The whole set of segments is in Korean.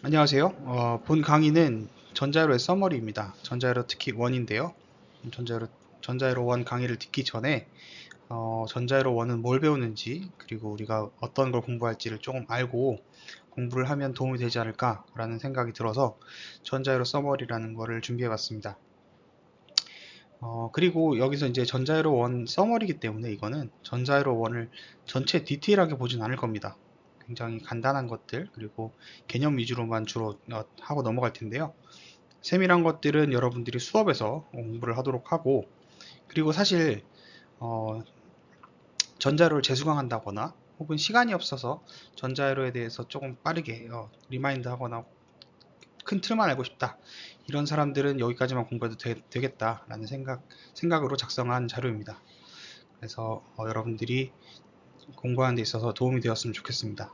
안녕하세요. 본 강의는 전자회로의 서머리입니다. 전자회로 특히 1인데요. 전자회로, 전자회로 1 강의를 듣기 전에 전자회로 1은 뭘 배우는지 그리고 우리가 어떤 걸 공부할지를 조금 알고 공부를 하면 도움이 되지 않을까라는 생각이 들어서 전자회로 서머리라는 거를 준비해 봤습니다. 그리고 여기서 이제 전자회로 1 서머리이기 때문에 이거는 전자회로 1을 전체 디테일하게 보진 않을 겁니다. 굉장히 간단한 것들 그리고 개념 위주로만 주로 하고 넘어갈 텐데요. 세밀한 것들은 여러분들이 수업에서 공부를 하도록 하고, 그리고 사실 전자회로를 재수강한다거나 혹은 시간이 없어서 전자회로에 대해서 조금 빠르게 리마인드 하거나 큰 틀만 알고 싶다, 이런 사람들은 여기까지만 공부해도 되겠다라는 생각으로 작성한 자료입니다. 그래서 여러분들이 공부하는 데 있어서 도움이 되었으면 좋겠습니다.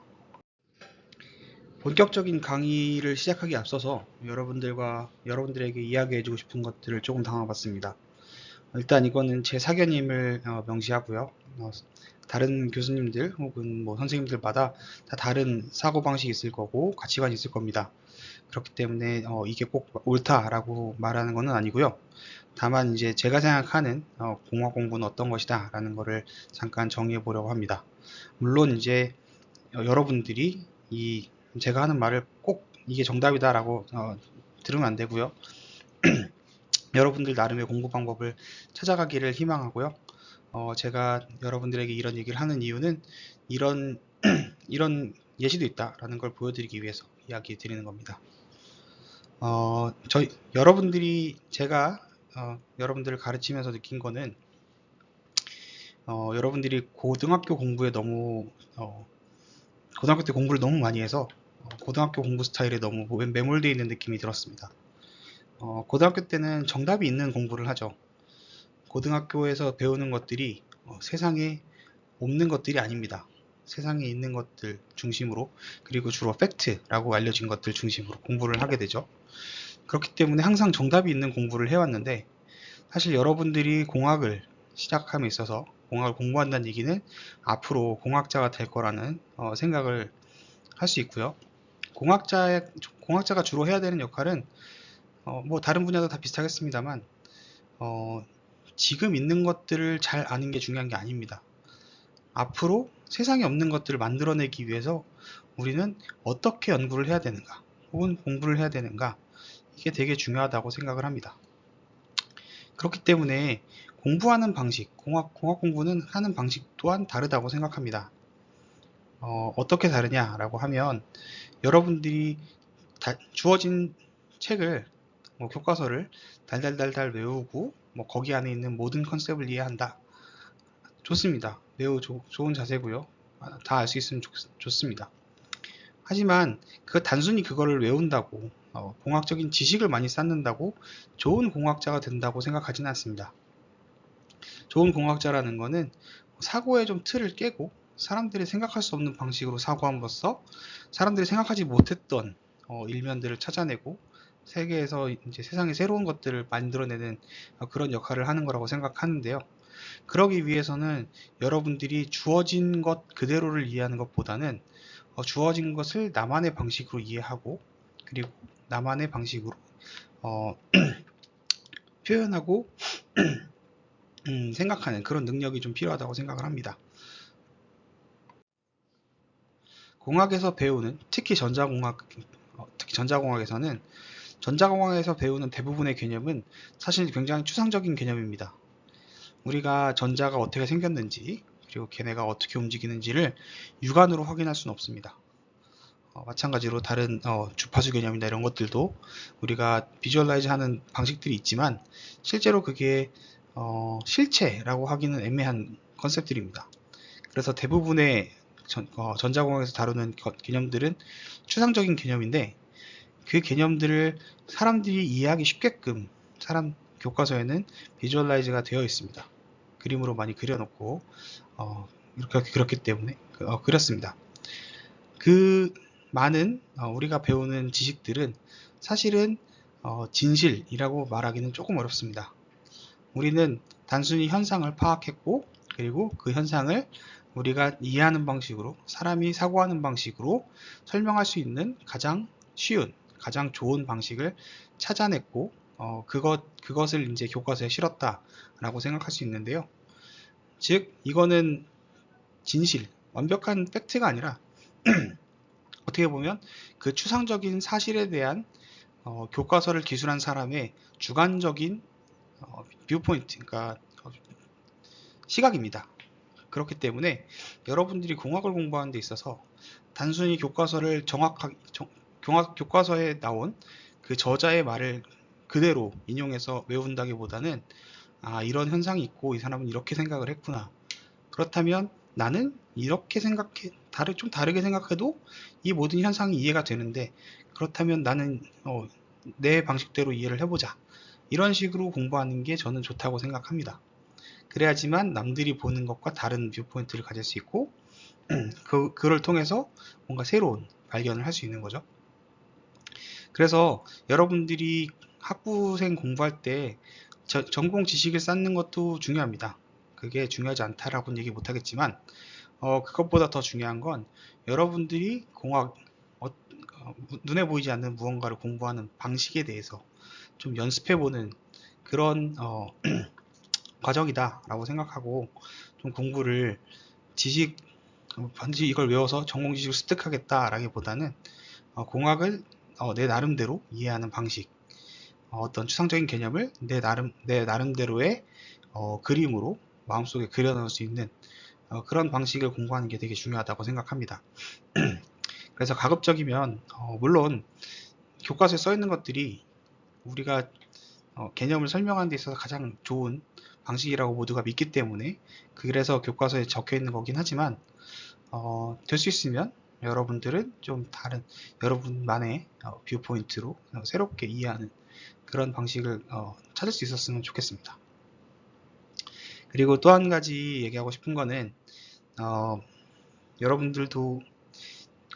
본격적인 강의를 시작하기 앞서서 여러분들에게 이야기해주고 싶은 것들을 조금 담아봤습니다. 일단 이거는 제 사견임을 명시하고요. 다른 교수님들 혹은 뭐 선생님들마다 다 다른 사고방식이 있을 거고 가치관이 있을 겁니다. 그렇기 때문에 이게 꼭 옳다라고 말하는 것은 아니고요. 다만 이제 제가 생각하는 공학 공부는 어떤 것이다 라는 거를 잠깐 정의해 보려고 합니다. 물론 이제 여러분들이 이 제가 하는 말을 꼭 이게 정답이다 라고 들으면 안 되고요. 여러분들 나름의 공부 방법을 찾아가기를 희망하고요. 제가 여러분들에게 이런 얘기를 하는 이유는 이런 이런 예시도 있다라는 걸 보여드리기 위해서 이야기 드리는 겁니다. 제가 여러분들을 가르치면서 느낀 거는 여러분들이 고등학교 때 공부를 너무 많이 해서 고등학교 공부 스타일에 너무 매몰되어 있는 느낌이 들었습니다. 고등학교 때는 정답이 있는 공부를 하죠. 고등학교에서 배우는 것들이 세상에 없는 것들이 아닙니다. 세상에 있는 것들 중심으로, 그리고 주로 팩트라고 알려진 것들 중심으로 공부를 하게 되죠. 그렇기 때문에 항상 정답이 있는 공부를 해왔는데, 사실 여러분들이 공학을 시작함에 있어서 공학을 공부한다는 얘기는 앞으로 공학자가 될 거라는 생각을 할 수 있고요. 공학자가 주로 해야 되는 역할은 뭐 다른 분야도 다 비슷하겠습니다만 어, 지금 있는 것들을 잘 아는 게 중요한 게 아닙니다. 앞으로 세상에 없는 것들을 만들어내기 위해서 우리는 어떻게 연구를 해야 되는가 혹은 공부를 해야 되는가, 이게 되게 중요하다고 생각을 합니다. 그렇기 때문에 공부하는 방식, 공학 공부는 하는 방식 또한 다르다고 생각합니다. 어떻게 다르냐라고 하면, 여러분들이 주어진 책을, 교과서를 달달달달 외우고 거기 안에 있는 모든 컨셉을 이해한다. 좋습니다. 매우 좋은 자세고요. 다 알 수 있으면 좋습니다. 하지만 단순히 그거를 외운다고 공학적인 지식을 많이 쌓는다고 좋은 공학자가 된다고 생각하지는 않습니다. 좋은 공학자라는 거는 사고의 좀 틀을 깨고 사람들이 생각할 수 없는 방식으로 사고함으로써 사람들이 생각하지 못했던 일면들을 찾아내고 세계에서 이제 세상에 새로운 것들을 만들어내는 그런 역할을 하는 거라고 생각하는데요. 그러기 위해서는 여러분들이 주어진 것 그대로를 이해하는 것보다는 주어진 것을 나만의 방식으로 이해하고, 그리고 나만의 방식으로 어, 표현하고 생각하는 그런 능력이 좀 필요하다고 생각을 합니다. 공학에서 배우는, 특히 전자공학에서는 전자공학에서 배우는 대부분의 개념은 사실 굉장히 추상적인 개념입니다. 우리가 전자가 어떻게 생겼는지 그리고 걔네가 어떻게 움직이는지를 육안으로 확인할 수는 없습니다. 마찬가지로 다른 주파수 개념이나 이런 것들도 우리가 비주얼라이즈 하는 방식들이 있지만 실제로 그게 실체라고 하기는 애매한 컨셉들입니다. 그래서 대부분의 전자공학에서 다루는 개념들은 추상적인 개념인데, 그 개념들을 사람들이 이해하기 쉽게끔 교과서에는 비주얼라이즈가 되어 있습니다. 그림으로 많이 그려놓고 이렇게 그렇기 때문에 그렸습니다. 그 많은 우리가 배우는 지식들은 사실은 진실이라고 말하기는 조금 어렵습니다. 우리는 단순히 현상을 파악했고, 그리고 그 현상을 우리가 이해하는 방식으로, 사람이 사고하는 방식으로 설명할 수 있는 가장 쉬운, 가장 좋은 방식을 찾아냈고 그것을 이제 교과서에 실었다라고 생각할 수 있는데요. 즉 이거는 진실, 완벽한 팩트가 아니라 어떻게 보면 그 추상적인 사실에 대한 교과서를 기술한 사람의 주관적인 뷰포인트, 그러니까 시각입니다. 그렇기 때문에 여러분들이 공학을 공부하는 데 있어서 단순히 교과서를 교과서에 나온 그 저자의 말을 그대로 인용해서 외운다기보다는 이런 현상이 있고 이 사람은 이렇게 생각을 했구나. 그렇다면 나는 이렇게 생각해, 좀 다르게 생각해도 이 모든 현상이 이해가 되는데, 그렇다면 나는 내 방식대로 이해를 해보자. 이런 식으로 공부하는 게 저는 좋다고 생각합니다. 그래야지만 남들이 보는 것과 다른 뷰포인트를 가질 수 있고 그를 통해서 뭔가 새로운 발견을 할 수 있는 거죠. 그래서 여러분들이 학부생 공부할 때 전공 지식을 쌓는 것도 중요합니다. 그게 중요하지 않다라고는 얘기 못하겠지만 그것보다 더 중요한 건 여러분들이 눈에 보이지 않는 무언가를 공부하는 방식에 대해서 좀 연습해보는 그런 과정이다 라고 생각하고, 좀 공부를 반드시 이걸 외워서 전공 지식을 습득하겠다 라기보다는 공학을 내 나름대로 이해하는 방식, 어떤 추상적인 개념을 내 나름대로의 그림으로 마음속에 그려넣을 수 있는 그런 방식을 공부하는 게 되게 중요하다고 생각합니다. 그래서 가급적이면 물론 교과서에 써 있는 것들이 우리가 개념을 설명하는 데 있어서 가장 좋은 방식이라고 모두가 믿기 때문에 그래서 교과서에 적혀 있는 거긴 하지만 될 수 있으면 여러분들은 좀 다른 여러분만의 뷰포인트로 새롭게 이해하는 그런 방식을 찾을 수 있었으면 좋겠습니다. 그리고 또 한 가지 얘기하고 싶은 거는 여러분들도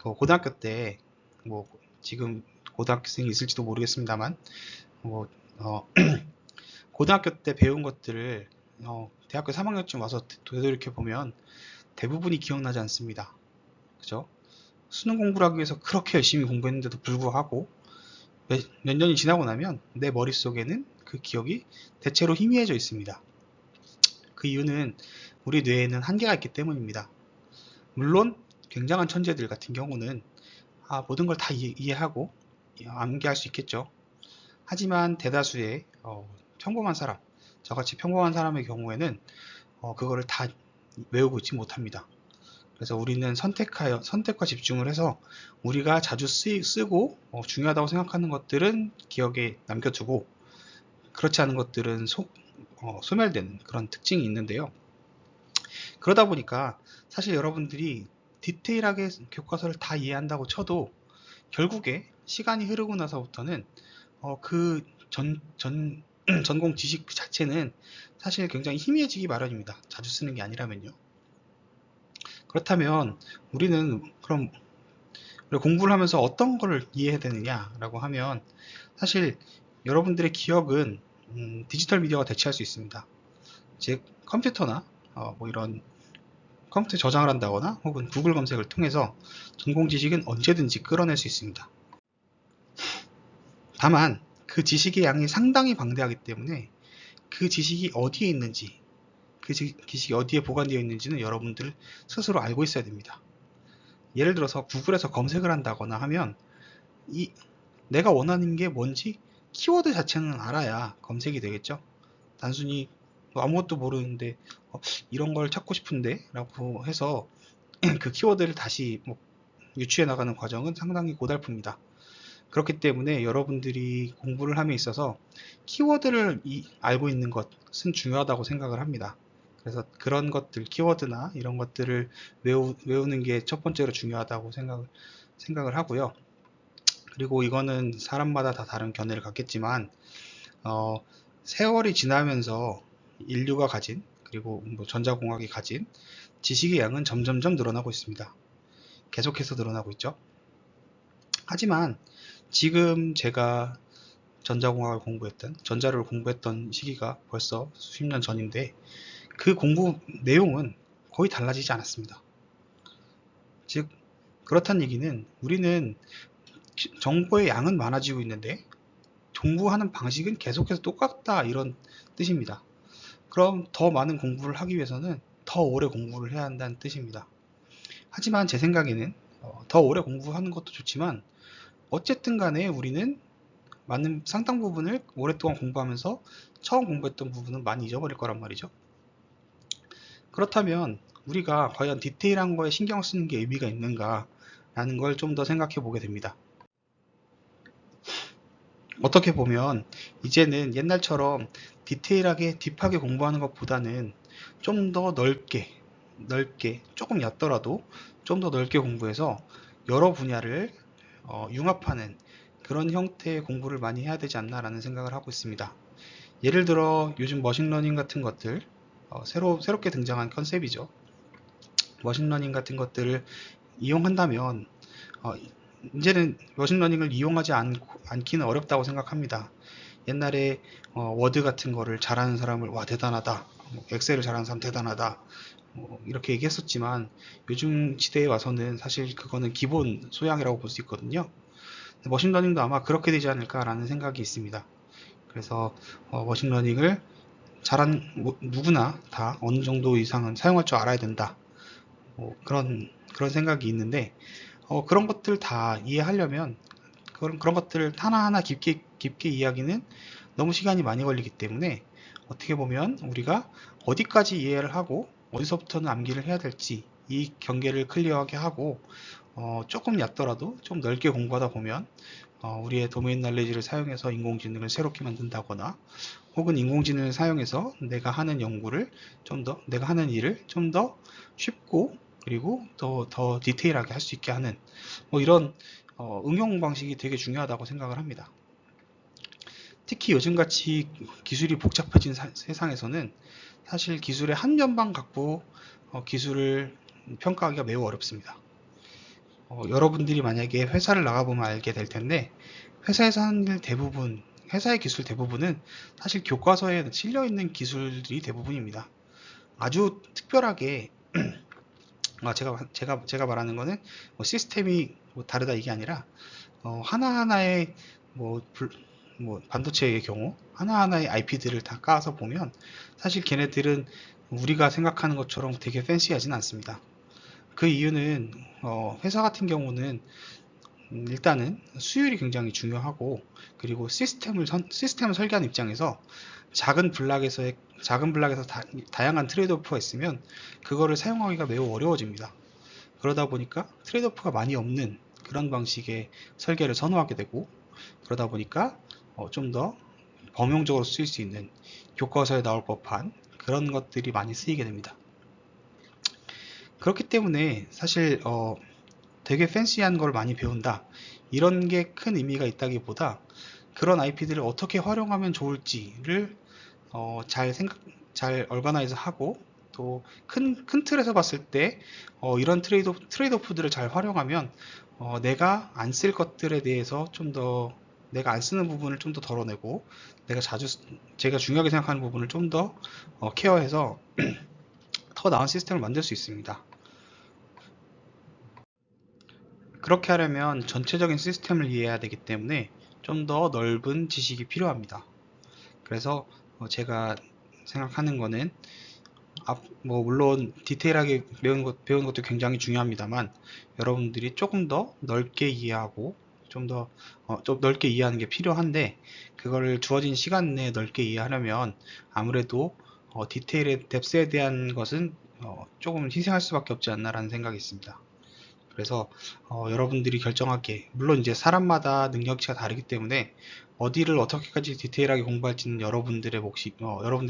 고등학교 때 뭐 지금 고등학생이 있을지도 모르겠습니다만 고등학교 때 배운 것들을 대학교 3학년쯤 와서 되돌이켜 보면 대부분이 기억나지 않습니다. 그죠? 수능 공부를 하기 위해서 그렇게 열심히 공부했는데도 불구하고 몇 년이 지나고 나면 내 머릿속에는 그 기억이 대체로 희미해져 있습니다. 그 이유는 우리 뇌에는 한계가 있기 때문입니다. 물론 굉장한 천재들 같은 경우는 모든 걸 다 이해하고 암기할 수 있겠죠. 하지만 대다수의 평범한 사람, 저같이 평범한 사람의 경우에는 그거를 다 외우고 있지 못합니다. 그래서 우리는 선택과 집중을 해서 우리가 자주 쓰고 중요하다고 생각하는 것들은 기억에 남겨두고, 그렇지 않은 것들은 소멸되는 그런 특징이 있는데요. 그러다 보니까 사실 여러분들이 디테일하게 교과서를 다 이해한다고 쳐도 결국에 시간이 흐르고 나서부터는 그 전공 지식 자체는 사실 굉장히 희미해지기 마련입니다. 자주 쓰는 게 아니라면요. 그렇다면 우리는 그럼 공부를 하면서 어떤 거를 이해해야 되느냐라고 하면, 사실 여러분들의 기억은 디지털 미디어가 대체할 수 있습니다. 즉 컴퓨터나 뭐 이런 컴퓨터에 저장을 한다거나 혹은 구글 검색을 통해서 전공 지식은 언제든지 끌어낼 수 있습니다. 다만 그 지식의 양이 상당히 방대하기 때문에 그 지식이 어디에 있는지, 그 지식이 어디에 보관되어 있는지는 여러분들 스스로 알고 있어야 됩니다. 예를 들어서 구글에서 검색을 한다거나 하면 내가 원하는 게 뭔지 키워드 자체는 알아야 검색이 되겠죠. 단순히 아무것도 모르는데 이런 걸 찾고 싶은데 라고 해서 그 키워드를 다시 유추해 나가는 과정은 상당히 고달픕니다. 그렇기 때문에 여러분들이 공부를 함에 있어서 키워드를 알고 있는 것은 중요하다고 생각을 합니다. 그래서 그런 것들, 키워드나 이런 것들을 외우는 게 첫 번째로 중요하다고 생각을 하고요. 그리고 이거는 사람마다 다 다른 견해를 갖겠지만 세월이 지나면서 인류가 가진, 그리고 전자공학이 가진 지식의 양은 점점점 늘어나고 있습니다. 계속해서 늘어나고 있죠. 하지만 지금 제가 전자를 공부했던 시기가 벌써 수십 년 전인데 그 공부 내용은 거의 달라지지 않았습니다. 즉 그렇다는 얘기는 우리는 정보의 양은 많아지고 있는데 공부하는 방식은 계속해서 똑같다, 이런 뜻입니다. 그럼 더 많은 공부를 하기 위해서는 더 오래 공부를 해야 한다는 뜻입니다. 하지만 제 생각에는 더 오래 공부하는 것도 좋지만 어쨌든 간에 우리는 많은 상당 부분을 오랫동안 공부하면서 처음 공부했던 부분은 많이 잊어버릴 거란 말이죠. 그렇다면 우리가 과연 디테일한 거에 신경 쓰는 게 의미가 있는가 라는 걸 좀 더 생각해 보게 됩니다. 어떻게 보면 이제는 옛날처럼 디테일하게 딥하게 공부하는 것보다는 좀 더 넓게 조금 얕더라도 좀 더 넓게 공부해서 여러 분야를 융합하는 그런 형태의 공부를 많이 해야 되지 않나 라는 생각을 하고 있습니다. 예를 들어 요즘 머신러닝 같은 것들, 새롭게 등장한 컨셉이죠. 머신러닝 같은 것들을 이용한다면 이제는 머신러닝을 이용하지 않기는 어렵다고 생각합니다. 옛날에 워드 같은 거를 잘하는 사람을 와 대단하다, 엑셀을 잘하는 사람 대단하다, 이렇게 얘기했었지만 요즘 시대에 와서는 사실 그거는 기본 소양이라고 볼 수 있거든요. 머신러닝도 아마 그렇게 되지 않을까라는 생각이 있습니다. 그래서 머신러닝을 누구나 다 어느 정도 이상은 사용할 줄 알아야 된다. 그런 생각이 있는데 그런 것들 다 이해하려면 그런 것들을 하나하나 깊게 이해하기는 너무 시간이 많이 걸리기 때문에 어떻게 보면 우리가 어디까지 이해를 하고 어디서부터는 암기를 해야 될지 이 경계를 클리어하게 하고 조금 얕더라도 좀 넓게 공부하다 보면 우리의 도메인 날리지를 사용해서 인공지능을 새롭게 만든다거나 혹은 인공지능을 사용해서 내가 하는 일을 좀 더 쉽고 그리고 더 디테일하게 할 수 있게 하는 이런 응용 방식이 되게 중요하다고 생각을 합니다. 특히 요즘같이 기술이 복잡해진 세상에서는 사실 기술의 한 면만 갖고 기술을 평가하기가 매우 어렵습니다. 여러분들이 만약에 회사를 나가보면 알게 될 텐데 회사에서 하는 일 대부분, 회사의 기술 대부분은 사실 교과서에 실려있는 기술들이 대부분입니다. 아주 특별하게 제가 말하는 거는 시스템이 다르다 이게 아니라 하나하나의 뭐, 반도체의 경우 하나하나의 IP들을 다 까서 보면 사실 걔네들은 우리가 생각하는 것처럼 되게 팬시하진 않습니다. 그 이유는 회사 같은 경우는 일단은 수율이 굉장히 중요하고 그리고 시스템을 설계하는 입장에서 작은 블락에서 다양한 트레이드오프가 있으면 그거를 사용하기가 매우 어려워집니다. 그러다 보니까 트레이드오프가 많이 없는 그런 방식의 설계를 선호하게 되고 그러다 보니까 좀 더 범용적으로 쓰일 수 있는 교과서에 나올 법한 그런 것들이 많이 쓰이게 됩니다. 그렇기 때문에 사실 되게 팬시한 걸 많이 배운다 이런 게 큰 의미가 있다기보다 그런 IP들을 어떻게 활용하면 좋을지를 잘 얼가나이즈 하고 또 큰 틀에서 봤을 때 이런 트레이드오프들을 잘 활용하면 내가 안 쓸 것들에 대해서 내가 안 쓰는 부분을 좀 더 덜어내고 제가 중요하게 생각하는 부분을 좀 더 케어해서 더 나은 시스템을 만들 수 있습니다. 그렇게 하려면 전체적인 시스템을 이해해야 되기 때문에 좀 더 넓은 지식이 필요합니다. 그래서 제가 생각하는 거는 물론 디테일하게 배우는 것도 굉장히 중요합니다만 여러분들이 조금 더 넓게 이해하고 좀 넓게 이해하는 게 필요한데 그거를 주어진 시간 내에 넓게 이해하려면 아무래도 디테일의 뎁스에 대한 것은 조금 희생할 수밖에 없지 않나라는 생각이 있습니다. 그래서 여러분들이 결정하기에 물론 이제 사람마다 능력치가 다르기 때문에 어디를 어떻게까지 디테일하게 공부할지는 여러분들이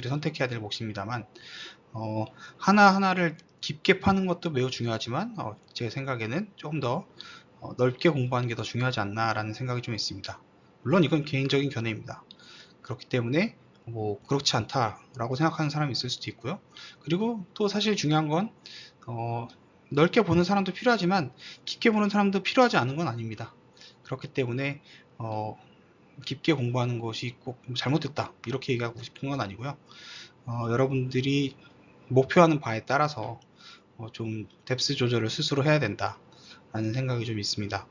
선택해야 될 몫입니다만 하나하나를 깊게 파는 것도 매우 중요하지만 제 생각에는 조금 더 넓게 공부하는 게 더 중요하지 않나 라는 생각이 좀 있습니다. 물론 이건 개인적인 견해입니다. 그렇기 때문에 그렇지 않다라고 생각하는 사람이 있을 수도 있고요. 그리고 또 사실 중요한 건 넓게 보는 사람도 필요하지만 깊게 보는 사람도 필요하지 않은 건 아닙니다. 그렇기 때문에 깊게 공부하는 것이 꼭 잘못됐다 이렇게 얘기하고 싶은 건 아니고요. 여러분들이 목표하는 바에 따라서 좀 뎁스 조절을 스스로 해야 된다 라는 생각이 좀 있습니다.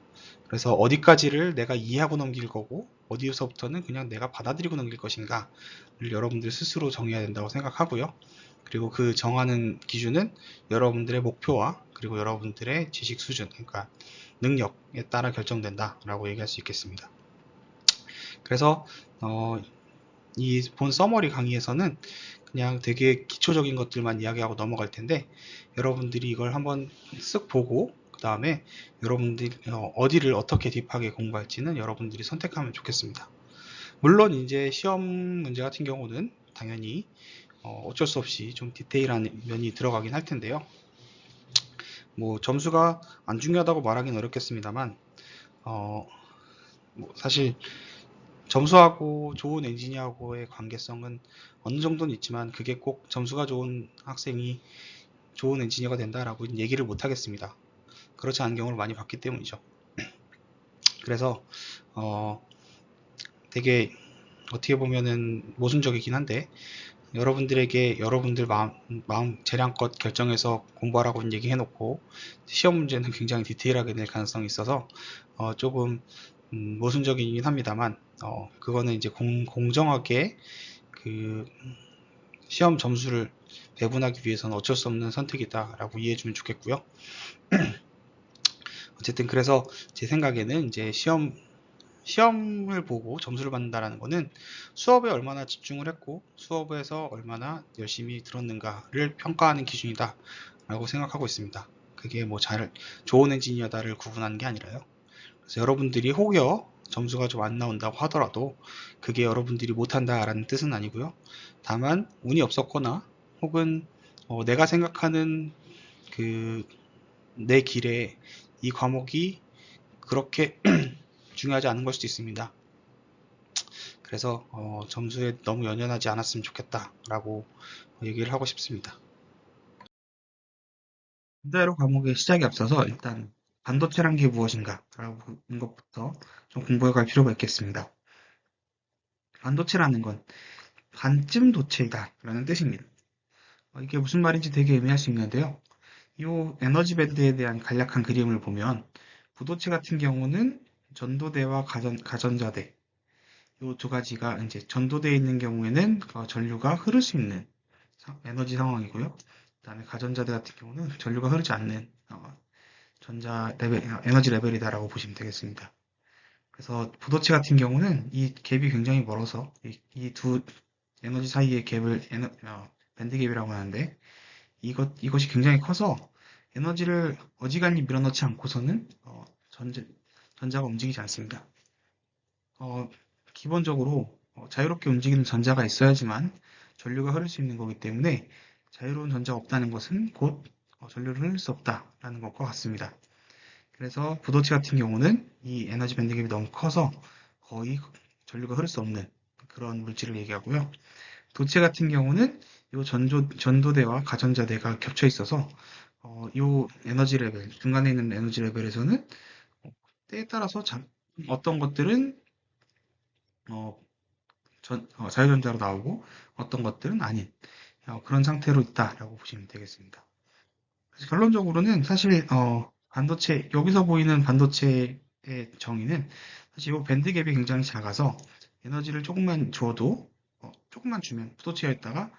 그래서 어디까지를 내가 이해하고 넘길 거고 어디서부터는 그냥 내가 받아들이고 넘길 것인가를 여러분들 스스로 정해야 된다고 생각하고요. 그리고 그 정하는 기준은 여러분들의 목표와 그리고 여러분들의 지식 수준, 그러니까 능력에 따라 결정된다라고 얘기할 수 있겠습니다. 그래서 이 본 서머리 강의에서는 그냥 되게 기초적인 것들만 이야기하고 넘어갈 텐데 여러분들이 이걸 한번 쓱 보고 그 다음에 여러분들이 어디를 어떻게 딥하게 공부할지는 여러분들이 선택하면 좋겠습니다. 물론 이제 시험 문제 같은 경우는 당연히 어쩔 수 없이 좀 디테일한 면이 들어가긴 할 텐데요. 뭐 점수가 안 중요하다고 말하기는 어렵겠습니다만 뭐 사실 점수하고 좋은 엔지니어하고의 관계성은 어느 정도는 있지만 그게 꼭 점수가 좋은 학생이 좋은 엔지니어가 된다라고 얘기를 못 하겠습니다. 그렇지 않은 경우를 많이 봤기 때문이죠. 그래서 되게 어떻게 보면은 모순적이긴 한데 여러분들에게 여러분들 마음 재량껏 결정해서 공부하라고 얘기해놓고 시험 문제는 굉장히 디테일하게 낼 가능성이 있어서 조금 모순적이긴 합니다만 그거는 이제 공정하게 그 시험 점수를 배분하기 위해서는 어쩔 수 없는 선택이다라고 이해해주면 좋겠고요. 어쨌든 그래서 제 생각에는 이제 시험을 보고 점수를 받는다라는 거는 수업에 얼마나 집중을 했고 수업에서 얼마나 열심히 들었는가를 평가하는 기준이다 라고 생각하고 있습니다. 그게 뭐 좋은 엔지니어다를 구분하는 게 아니라요. 그래서 여러분들이 혹여 점수가 좀 안 나온다고 하더라도 그게 여러분들이 못한다라는 뜻은 아니고요. 다만 운이 없었거나 혹은 내가 생각하는 그 내 길에 이 과목이 그렇게 중요하지 않은 걸 수도 있습니다. 그래서 점수에 너무 연연하지 않았으면 좋겠다라고 얘기를 하고 싶습니다. 반대로 과목의 시작에 앞서서 일단 반도체란 게 무엇인가 라고 하는 것부터 좀 공부해 갈 필요가 있겠습니다. 반도체라는 건 반쯤 도체이다 라는 뜻입니다. 이게 무슨 말인지 되게 애매할 수 있는데요. 이 에너지 밴드에 대한 간략한 그림을 보면 부도체 같은 경우는 전도대와 가전자대 이 두 가지가 이제 전도대에 있는 경우에는 전류가 흐를 수 있는 에너지 상황이고요. 그다음에 가전자대 같은 경우는 전류가 흐르지 않는 전자 레벨, 에너지 레벨이다라고 보시면 되겠습니다. 그래서 부도체 같은 경우는 이 갭이 굉장히 멀어서 이 두 에너지 사이의 갭을 밴드 갭이라고 하는데 이것이 굉장히 커서 에너지를 어지간히 밀어넣지 않고서는 전자가 움직이지 않습니다. 어, 기본적으로 자유롭게 움직이는 전자가 있어야지만 전류가 흐를 수 있는 거기 때문에 자유로운 전자가 없다는 것은 곧 전류를 흐를 수 없다라는 것과 같습니다. 그래서 부도체 같은 경우는 이 에너지 밴드갭이 너무 커서 거의 전류가 흐를 수 없는 그런 물질을 얘기하고요. 도체 같은 경우는 이 전도대와 가전자대가 겹쳐 있어서 이 에너지 레벨, 중간에 있는 에너지 레벨에서는 때에 따라서 어떤 것들은 어, 자유전자로 나오고 어떤 것들은 아닌 그런 상태로 있다라고 보시면 되겠습니다. 그래서 결론적으로는 사실 반도체 여기서 보이는 반도체의 정의는 사실 이 밴드 갭이 굉장히 작아서 에너지를 조금만 줘도 조금만 주면 부도체였다가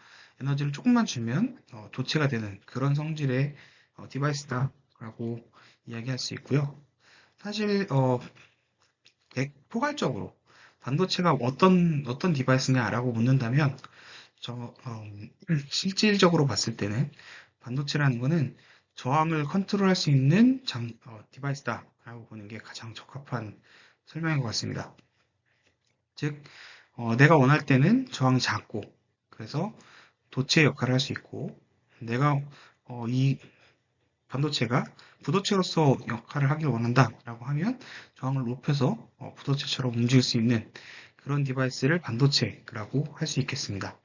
에너지를 조금만 주면 도체가 되는 그런 성질의 디바이스다라고 이야기할 수 있고요. 사실 포괄적으로 반도체가 어떤 디바이스냐라고 묻는다면 실질적으로 봤을 때는 반도체라는 거는 저항을 컨트롤할 수 있는 디바이스다라고 보는 게 가장 적합한 설명인 것 같습니다. 즉, 내가 원할 때는 저항이 작고, 그래서 도체 역할을 할 수 있고, 내가 이 반도체가 부도체로서 역할을 하길 원한다라고 하면 저항을 높여서 부도체처럼 움직일 수 있는 그런 디바이스를 반도체라고 할 수 있겠습니다.